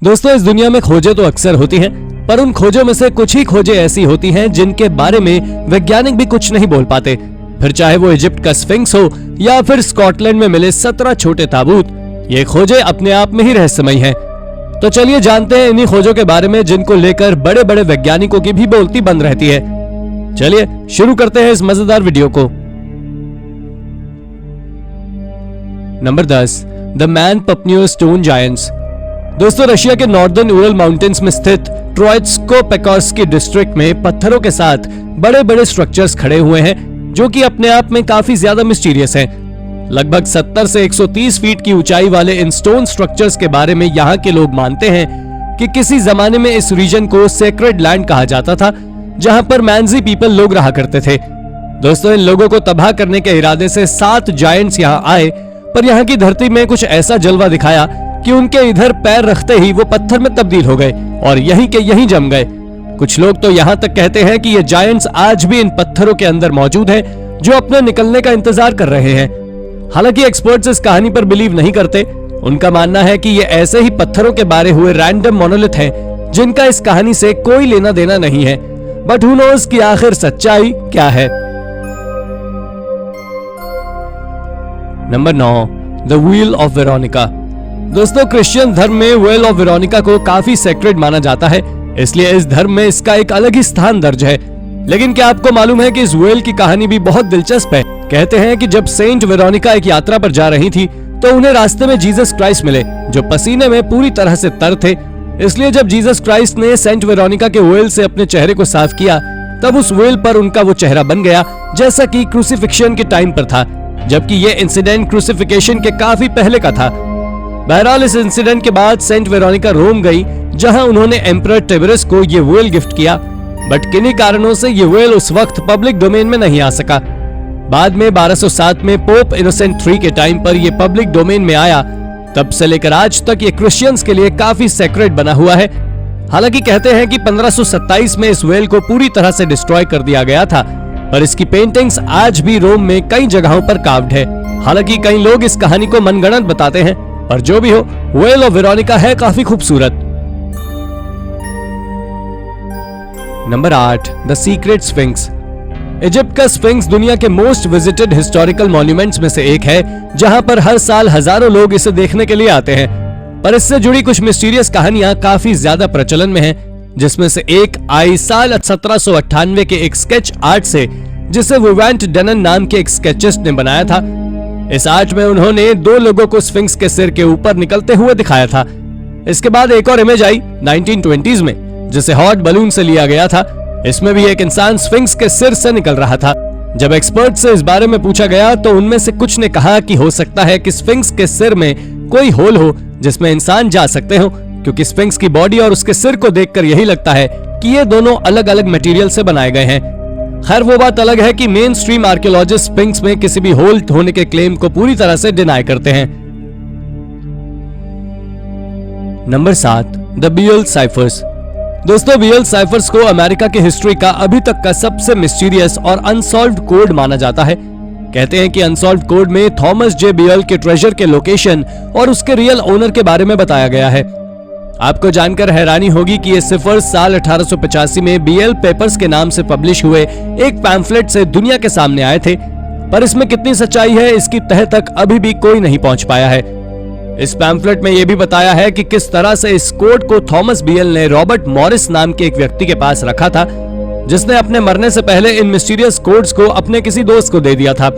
दोस्तों, इस दुनिया में खोजें तो अक्सर होती हैं, पर उन खोजों में से कुछ ही खोजें ऐसी होती हैं जिनके बारे में वैज्ञानिक भी कुछ नहीं बोल पाते। फिर चाहे वो इजिप्ट का स्फिंक्स हो या फिर स्कॉटलैंड में मिले 17 छोटे ताबूत, ये खोजें अपने आप में ही रहस्यमयी हैं। तो चलिए जानते हैं इन्हीं खोजों के बारे में जिनको लेकर बड़े बड़े वैज्ञानिकों की भी बोलती बंद रहती है। चलिए शुरू करते हैं इस मजेदार वीडियो को। नंबर 10, द मैन पपनियो स्टोन जायंट्स। दोस्तों, रशिया के नॉर्दर्न उरल माउंटेन्स में स्थित ट्रोइत्स्को-पेकोर्स्की डिस्ट्रिक्ट में पत्थरों के साथ बड़े बड़े स्ट्रक्चर्स खड़े हुए हैं जो कि अपने आप में काफी ज्यादा मिस्टीरियस हैं। लगभग 70 से 130 फीट की ऊंचाई वाले इन स्टोन स्ट्रक्चर्स के बारे में यहाँ के लोग मानते हैं कि किसी जमाने में इस रीजन को सेक्रेड लैंड कहा जाता था, जहां पर मैंजी पीपल लोग रहा करते थे। दोस्तों, इन लोगों को तबाह करने के इरादे से 7 जायंट्स यहाँ आए, पर यहाँ की धरती में कुछ ऐसा जलवा दिखाया कि उनके इधर पैर रखते ही वो पत्थर में तब्दील हो गए और यहीं के यहीं जम गए। कुछ लोग तो यहाँ तक कहते हैं कि ये जायंट्स आज भी इन पत्थरों के अंदर मौजूद हैं, जो अपने निकलने का इंतजार कर रहे हैं। हालांकि एक्सपर्ट्स इस कहानी पर बिलीव नहीं करते। उनका मानना है कि ये ऐसे ही पत्थरों के बारे हुए रैंडम मोनोलिथ हैं, जिनका इस कहानी से कोई लेना देना नहीं है। बट हु नोज कि आखिर सच्चाई क्या है। Number 9, the wheel of Veronica. दोस्तों, क्रिश्चियन धर्म में व्हील ऑफ वेरोनिका को काफी सेक्रेड माना जाता है, इसलिए इस धर्म में इसका एक अलग ही स्थान दर्ज है। लेकिन क्या आपको मालूम है कि इस व्हील की कहानी भी बहुत दिलचस्प है। कहते हैं कि जब सेंट वेरोनिका एक यात्रा पर जा रही थी तो उन्हें रास्ते में जीसस क्राइस्ट मिले, जो पसीने में पूरी तरह से तर थे। इसलिए जब जीसस क्राइस्ट ने सेंट वेरोनिका के व्हील से अपने चेहरे को साफ किया, तब उस व्हील पर उनका वो चेहरा बन गया जैसा कि क्रूसिफिक्शन के टाइम पर था, जबकि ये इंसिडेंट क्रूसिफिकेशन के काफी पहले का था। बहरहाल इस इंसिडेंट के बाद सेंट वेरोनिका रोम गई, जहां उन्होंने एम्परर टिबेरियस को ये व्हील गिफ्ट किया। बट किन्हीं कारणों से ये व्हील उस वक्त पब्लिक डोमेन में नहीं आ सका। बाद में 1207 में पोप इनोसेंट III के टाइम पर ये पब्लिक डोमेन में आया। तब से लेकर आज तक ये क्रिश्चियंस के लिए काफी सेक्रेड बना हुआ है। हालांकि कहते हैं कि 1527 में इस व्हील को पूरी तरह से डिस्ट्रॉय कर दिया गया था, पर इसकी पेंटिंग्स आज भी रोम में कई जगहों पर कार्व्ड है। हालांकि कई लोग इस कहानी को मनगढ़ंत बताते हैं, और जो भी हो, व्हील ऑफ वेरोनिका है काफी खूबसूरत। Number 8, the secret sphinx. Egypt का स्फिंक्स दुनिया के मोस्ट विजिटेड हिस्टोरिकल मॉन्यूमेंट्स में से एक है, जहां पर हर साल हजारों लोग इसे देखने के लिए आते हैं। पर इससे जुड़ी कुछ मिस्टीरियस कहानियां काफी ज्यादा प्रचलन में हैं, जिसमें से एक आई साल 1798 के एक स्केच आर्ट से, जिसे विवेंट डेनन नाम के एक स्केचिस्ट ने बनाया था। इस आर्ट में उन्होंने 2 लोगों को स्फिंक्स के सिर के ऊपर निकलते हुए दिखाया था। इसके बाद एक और इमेज आई 1920s में, जिसे हॉट बलून से लिया गया था। इसमें भी एक इंसान स्फिंक्स के सिर से निकल रहा था। जब एक्सपर्ट से इस बारे में पूछा गया तो उनमें से कुछ ने कहा कि हो सकता है कि स्फिंक्स के सिर में कोई होल हो जिसमें इंसान जा सकते हो, क्योंकि स्फिंक्स की बॉडी और उसके सिर को देखकर यही लगता है कि ये दोनों अलग अलग मटेरियल से बनाए गए हैं। खैर, वो बात अलग है कि मेन स्ट्रीम आर्कियोलॉजिस्ट स्फिंक्स में किसी भी होल होने के क्लेम को पूरी तरह से डिनाई करते हैं। Number 7, the Beale ciphers. दोस्तों, बियल साइफर्स को अमेरिका के हिस्ट्री का अभी तक का सबसे मिस्टीरियस और अनसॉल्व्ड कोड माना जाता है। कहते हैं कि अनसॉल्व्ड कोड में थॉमस जे बियल के ट्रेजर के लोकेशन और उसके रियल ओनर के बारे में बताया गया है। आपको जानकर हैरानी होगी कि ये सिफर साल 1885 में बीएल पेपर्स के नाम से पब्लिश हुए एक पैम्फलेट से दुनिया के सामने आए थे, पर इसमें कितनी सच्चाई है इसकी तह तक अभी भी कोई नहीं पहुंच पाया है। इस पैम्फलेट में यह भी बताया है कि किस तरह से इस कोड को थॉमस बीएल ने रॉबर्ट मॉरिस नाम के एक व्यक्ति के पास रखा था, जिसने अपने मरने से पहले इन मिस्टीरियस कोड्स को अपने किसी दोस्त को दे दिया था।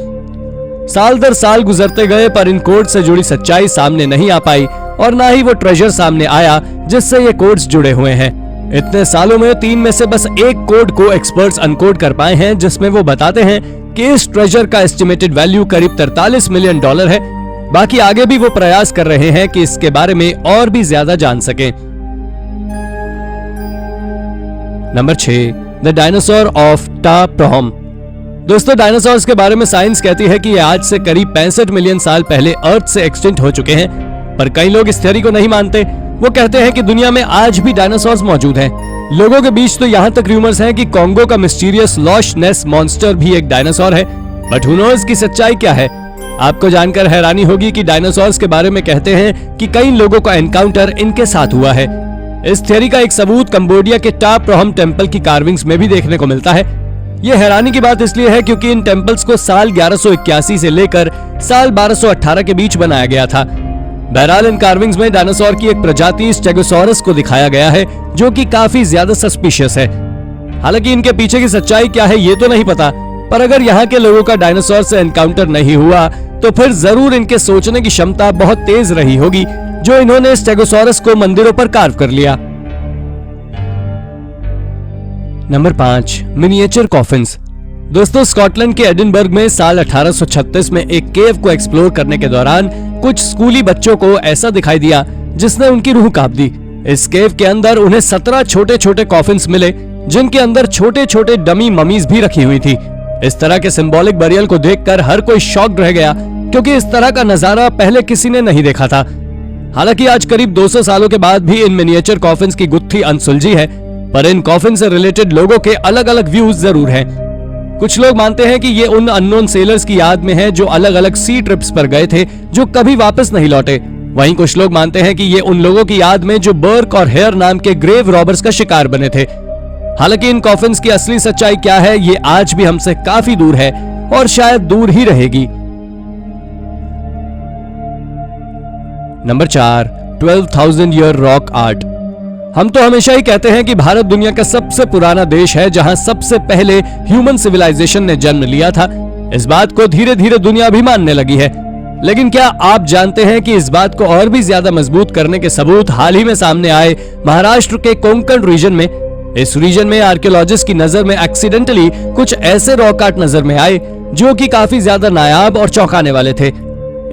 साल दर साल गुजरते गए, पर इन कोड से जुड़ी सच्चाई सामने नहीं आ पाई और ना ही वो ट्रेजर सामने आया जिससे ये कोड्स जुड़े हुए हैं। इतने सालों में 3 में से बस एक कोड को एक्सपर्ट्स अनकोड कर पाए हैं, जिसमें वो बताते हैं कि इस ट्रेजर का एस्टिमेटेड वैल्यू करीब $43 मिलियन है। बाकी आगे भी वो प्रयास कर रहे हैं कि इसके बारे में और भी ज्यादा जान सकें। नंबर 6, द डायनासोर ऑफ टा प्रॉम। दोस्तों, डायनासोर्स के बारे में साइंस कहती है कि ये आज से करीब 65 मिलियन साल पहले अर्थ से एक्सटिंक्ट हो चुके हैं, पर कई लोग इस थ्योरी को नहीं मानते। वो कहते हैं कि दुनिया में आज भी डायनासोर्स मौजूद हैं। लोगों के बीच तो यहाँ तक रूमर्स हैं कि कॉन्गो का मिस्टीरियस लॉश नेस मॉन्स्टर भी एक डायनासोर है, बट हु नोज की सच्चाई क्या है। आपको जानकर हैरानी होगी कि डायनासोर्स के बारे में कहते हैं कि कई लोगों का एनकाउंटर इनके साथ हुआ है। इस थ्योरी का एक सबूत कंबोडिया के टा प्रोहम टेम्पल की कार्विंग्स में भी देखने को मिलता है। ये हैरानी की बात इसलिए है क्योंकि इन टेम्पल्स को साल 1181 से लेकर साल 1218 के बीच बनाया गया था। बहरहाल इन कार्विंग्स में डायनासोर की एक प्रजाति स्टेगोसॉरस को दिखाया गया है, जो कि काफी ज्यादा सस्पिशियस है। हालांकि इनके पीछे की सच्चाई क्या है ये तो नहीं पता, पर अगर यहाँ के लोगों का डायनासोर से एनकाउंटर नहीं हुआ तो फिर जरूर इनके सोचने की क्षमता बहुत तेज रही होगी, जो इन्होंने स्टेगोसॉरस को मंदिरों पर कार्व कर लिया। Number 5, miniature coffins. दोस्तों, स्कॉटलैंड के एडिनबर्ग में साल 1836 में एक केव को एक्सप्लोर करने के दौरान कुछ स्कूली बच्चों को ऐसा दिखाई दिया जिसने उनकी रूह कांप दी। इस केव के अंदर उन्हें 17 छोटे छोटे कॉफिन्स मिले, जिनके अंदर छोटे छोटे डमी ममीज भी रखी हुई थी। इस तरह के सिंबॉलिक बरियल को देखकर हर कोई शॉक्ड रह गया, क्योंकि इस तरह का नजारा पहले किसी ने नहीं देखा था। हालांकि आज करीब 200 सालों के बाद भी इन मिनिएचर कॉफिन्स की गुत्थी अनसुलझी है, पर इन कॉफिन से रिलेटेड लोगों के अलग अलग व्यूज जरूर हैं। कुछ लोग मानते हैं कि ये उन अननोन सेलर्स की याद में है जो अलग अलग सी ट्रिप्स पर गए थे, जो कभी वापस नहीं लौटे। वहीं कुछ लोग मानते हैं कि ये उन लोगों की याद में जो बर्क और हेयर नाम के ग्रेव रॉबर्स का शिकार बने थे। हालांकि इन कॉफिन्स की असली सच्चाई क्या है ये आज भी हमसे काफी दूर है और शायद दूर ही रहेगी। Number 4, 12,000 year rock art. हम तो हमेशा ही कहते हैं कि भारत दुनिया का सबसे पुराना देश है, जहां सबसे पहले ह्यूमन सिविलाइजेशन ने जन्म लिया था। इस बात को धीरे धीरे दुनिया भी मानने लगी है। लेकिन क्या आप जानते हैं कि इस बात को और भी ज्यादा मजबूत करने के सबूत हाल ही में सामने आए महाराष्ट्र के कोंकण रीजन में। इस रीजन में आर्कियोलॉजिस्ट की नजर में एक्सीडेंटली कुछ ऐसे रॉक आर्ट नजर में आए जो कि काफी ज्यादा नायाब और चौंकाने वाले थे।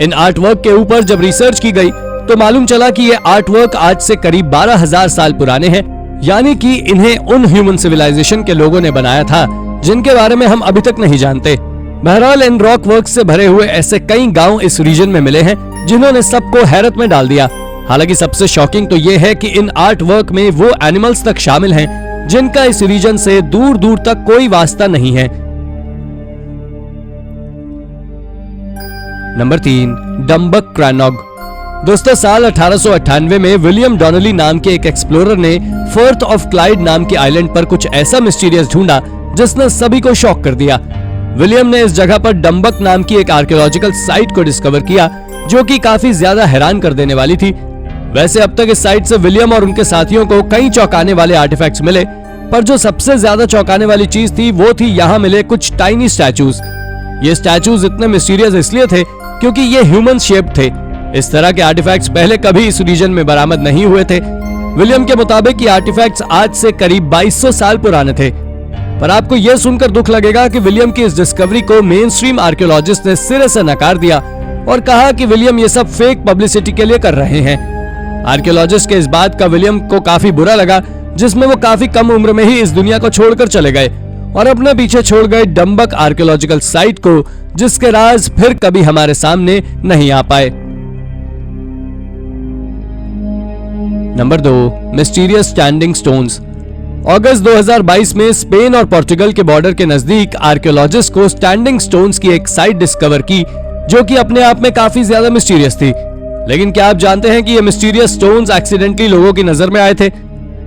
इन आर्ट वर्क के ऊपर जब रिसर्च की गई तो मालूम चला कि ये आर्ट वर्क आज से करीब 12,000 साल पुराने हैं, यानी कि इन्हें उन ह्यूमन सिविलाइजेशन के लोगों ने बनाया था जिनके बारे में हम अभी तक नहीं जानते। बहरहाल इन रॉक वर्क से भरे हुए ऐसे कई गांव इस रीजन में मिले हैं जिन्होंने सबको हैरत में डाल दिया। हालांकि सबसे शॉकिंग तो ये है कि इन आर्ट वर्क में वो एनिमल्स तक शामिल हैं जिनका इस रीजन से दूर दूर तक कोई वास्ता नहीं है। नंबर 3, डम्बक क्रैनॉग। दोस्तों, साल 1898 में विलियम डॉनली नाम के एक एक्सप्लोरर ने फोर्थ ऑफ क्लाइड नाम के आइलैंड पर कुछ ऐसा मिस्टीरियस ढूंढा जिसने सभी को शॉक कर दिया। विलियम ने इस जगह पर डम्बक नाम की एक आर्कियोलॉजिकल साइट को डिस्कवर किया, जो कि काफी ज्यादा हैरान कर देने वाली थी। वैसे अब तक इस साइट से विलियम और उनके साथियों को कई चौंकाने वाले आर्टिफैक्ट्स मिले, पर जो सबसे ज्यादा चौंकाने वाली चीज थी वो थी यहाँ मिले कुछ टाइनी स्टैचूज। ये स्टैचूज इतने मिस्टीरियस इसलिए थे क्योंकि ये ह्यूमन शेप थे। इस तरह के आर्टिफैक्ट्स पहले कभी इस रीजन में बरामद नहीं हुए थे। विलियम के मुताबिक ये आर्टिफैक्ट्स आज से करीब 2200 साल पुराने थे। पर आपको यह सुनकर दुख लगेगा कि विलियम की इस डिस्कवरी को मेन स्ट्रीम आर्कियोलॉजिस्ट ने सिरे से नकार दिया और कहा कि विलियम ये सब फेक पब्लिसिटी के लिए कर रहे हैं। आर्कियोलॉजिस्ट के इस बात का विलियम को काफी बुरा लगा, जिसमें वो काफी कम उम्र में ही इस दुनिया को छोड़कर चले गए और अपने पीछे छोड़ गए डम्बक आर्कियोलॉजिकल साइट को, जिसके राज फिर कभी हमारे सामने नहीं आ पाए। Number 2, mysterious standing stones. अगस्त 2022 में स्पेन और पोर्चुगल के बॉर्डर के नजदीक आर्कियोलॉजिस्ट को स्टैंडिंग स्टोन्स की एक साइट डिस्कवर की, जो कि अपने आप में काफी ज्यादा मिस्टीरियस थी। लेकिन क्या आप जानते हैं कि ये मिस्टीरियस स्टोन्स एक्सीडेंटली लोगों की नजर में आए थे?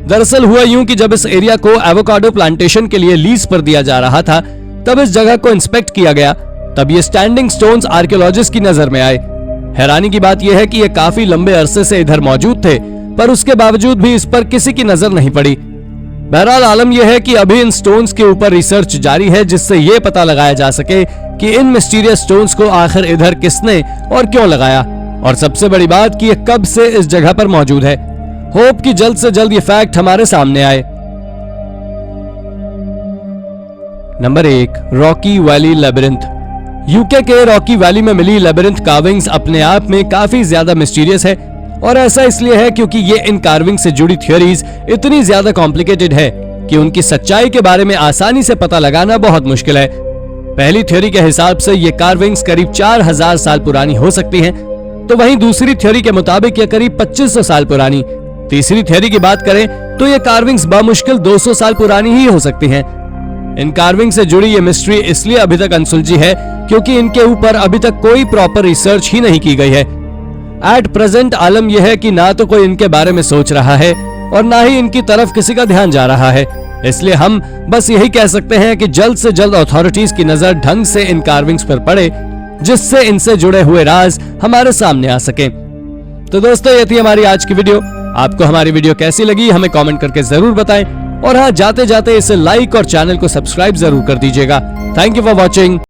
दरअसल हुआ यूं कि जब इस एरिया को एवोकाडो प्लांटेशन के लिए लीज पर दिया जा रहा था, तब इस जगह को इंस्पेक्ट किया गया, तब ये स्टैंडिंग स्टोन्स आर्कियोलॉजिस्ट की नजर में आए। हैरानी की बात यह है कि ये काफी लंबे अरसे से इधर मौजूद थे, पर उसके बावजूद भी इस पर किसी की नजर नहीं पड़ी। बहरहाल आलम यह है कि अभी इन स्टोन्स के ऊपर रिसर्च जारी है, जिससे यह पता लगाया जा सके कि इन मिस्टीरियस स्टोन्स को आखिर इधर किसने और क्यों लगाया, और सबसे बड़ी बात कि ये कब से इस जगह पर मौजूद है। होप कि जल्द से जल्द ये फैक्ट हमारे सामने आए। Number 1, Rocky valley labyrinth. UK के रॉकी वैली में मिली लेबिरिंथ कार्विंग्स अपने आप में काफी ज्यादा मिस्टीरियस है, और ऐसा इसलिए है क्योंकि ये इन कार्विंग से जुड़ी थ्योरीज इतनी ज्यादा कॉम्प्लिकेटेड है कि उनकी सच्चाई के बारे में आसानी से पता लगाना बहुत मुश्किल है। पहली थ्योरी के हिसाब से ये कार्विंग्स करीब 4000 साल पुरानी हो सकती हैं, तो वहीं दूसरी थ्योरी के मुताबिक ये करीब 2500 साल पुरानी। तीसरी थ्योरी की बात करें तो ये कार्विंग्स बामुश्किल 200 साल पुरानी ही हो सकती हैं। इन कार्विंग से जुड़ी ये मिस्ट्री इसलिए अभी तक अनसुलझी है क्योंकि इनके ऊपर अभी तक कोई प्रॉपर रिसर्च ही नहीं की गई है। एट प्रेजेंट आलम यह है कि ना तो कोई इनके बारे में सोच रहा है और ना ही इनकी तरफ किसी का ध्यान जा रहा है। इसलिए हम बस यही कह सकते हैं कि जल्द से जल्द अथॉरिटीज की नजर ढंग से इन कार्विंग्स पर पड़े, जिससे इनसे जुड़े हुए राज हमारे सामने आ सके। तो दोस्तों, ये थी हमारी आज की वीडियो। आपको हमारी वीडियो कैसी लगी हमें कमेंट करके जरूर बताएं, और हाँ, जाते जाते इसे लाइक और चैनल को सब्सक्राइब जरूर कर दीजिएगा। Thank you for watching.